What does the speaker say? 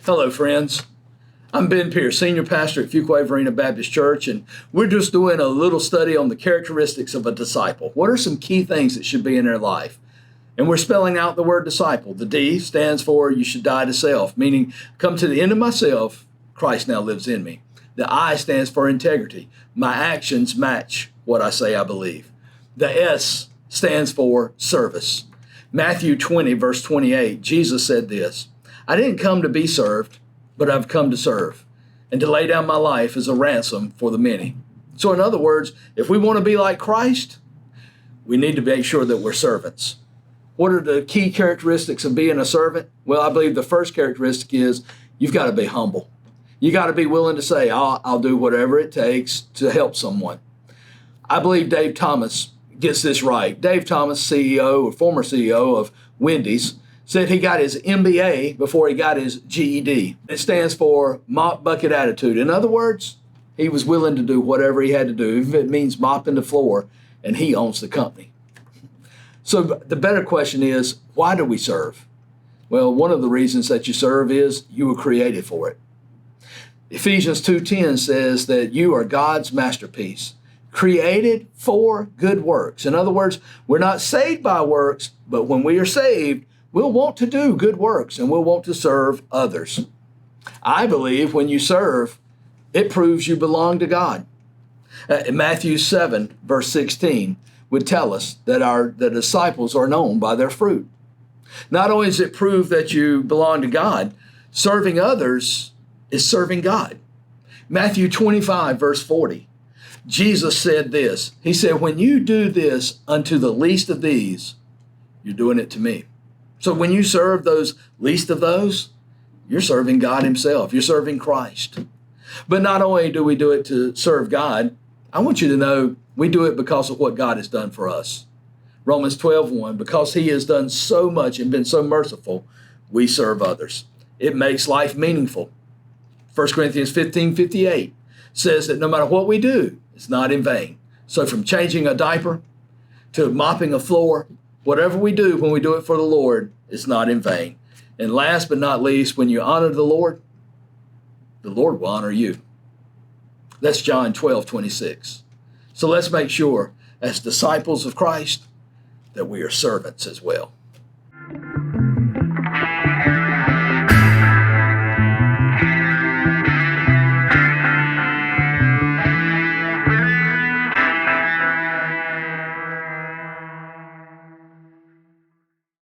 Hello, friends. I'm Ben Pierce, Senior Pastor at Fuquay-Varina Baptist Church, and we're just doing a little study on the characteristics of a disciple. What are some key things that should be in their life? And we're spelling out the word disciple. The D stands for you should die to self, meaning come to the end of myself, Christ now lives in me. The I stands for integrity. My actions match what I say I believe. The S stands for service. Matthew 20, verse 28, Jesus said this, I didn't come to be served, but I've come to serve and to lay down my life as a ransom for the many. So in other words, if we want to be like Christ, we need to make sure that we're servants. What are the key characteristics of being a servant? Well, I believe the first characteristic is you've got to be humble. You got to be willing to say, I'll do whatever it takes to help someone. I believe Dave Thomas gets this right. Dave Thomas, CEO or former CEO of Wendy's, said he got his MBA before he got his GED. It stands for mop bucket attitude. In other words, he was willing to do whatever he had to do, if it means mopping the floor, and he owns the company. So the better question is, why do we serve? Well, one of the reasons that you serve is you were created for it. Ephesians 2:10 says that you are God's masterpiece, created for good works. In other words, we're not saved by works, but when we are saved, we'll want to do good works and we'll want to serve others. I believe when you serve, it proves you belong to God. Matthew 7, verse 16 would tell us that the disciples are known by their fruit. Not only does it prove that you belong to God, serving others is serving God. Matthew 25, verse 40, Jesus said this. He said, when you do this unto the least of these, you're doing it to me. So when you serve those least of those, you're serving God himself. You're serving Christ. But not only do we do it to serve God, I want you to know we do it because of what God has done for us. Romans 12:1, because he has done so much and been so merciful, we serve others. It makes life meaningful. 1 Corinthians 15:58 says that no matter what we do, it's not in vain. So from changing a diaper to mopping a floor, whatever we do when we do it for the Lord, it's not in vain. And last but not least, when you honor the Lord will honor you. That's John 12:26. So let's make sure, as disciples of Christ, that we are servants as well.